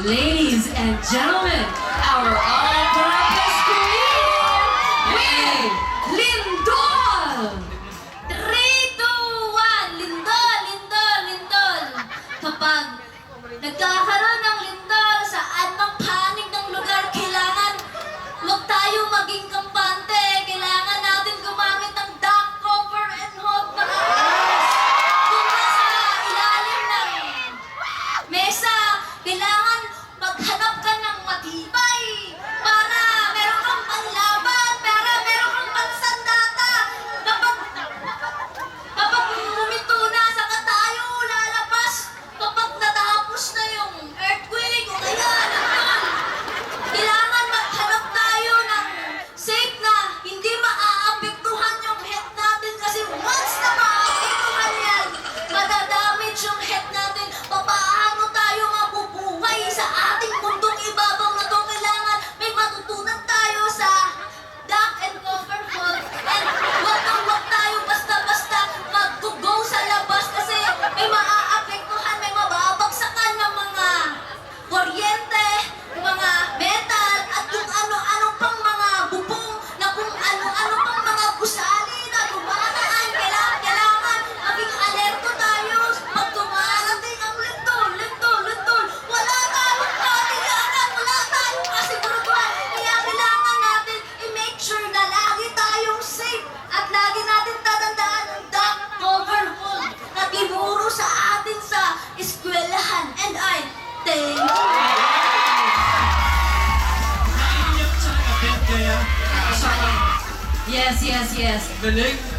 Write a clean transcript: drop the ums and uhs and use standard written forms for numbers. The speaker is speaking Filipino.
Ladies and gentlemen, our all-purpose queen, May Lindol! 3, 2, 1, Lindol, Lindol, Lindol. Kapag nagkakaroon ng lindol sa anong panig ng lugar, kailangan huwag tayo maging kampante. Kailangan natin gumamit ng duck cover and hold na kung nasa ilalim ng mesa, kailangan maghanap ka ng matibay para meron kang panlaban, para meron kang pansandata. Kapag huminto na, saka tayo lalabas kapag natapos na yung earthquake o kaya nandun. Kailangan maghanap tayo ng safe na hindi maaapektuhan yung head natin kasi once na maaapektuhan yan, madadamage yung head natin. Papaano tayo mabubuhay sa ating mundong ibabaw na to? Kailangan may matutunan tayo sa duck and cover hold. And wag tayo basta-basta mag-go sa labas kasi may maaapektuhan, may mababagsakan ng mga kuryente, mga metal, at kung ano-ano pang mga bubong na kung ano-ano pang mga gusali na dumaraan. Kailangan maging alerto tayo pag dumarating ang lindol, lindol, lindol. Wala tayong katiyanan, wala tayong kasiguraduhan. Kaya kailangan natin i-make sure na lagi tayong safe at lagi natin tatandaan ang duck cover hold na tinuro sa atin sa eskwelahan. And I thank you. Naiiyak sa event kaya kasama. Yes, yes, yes. Galing.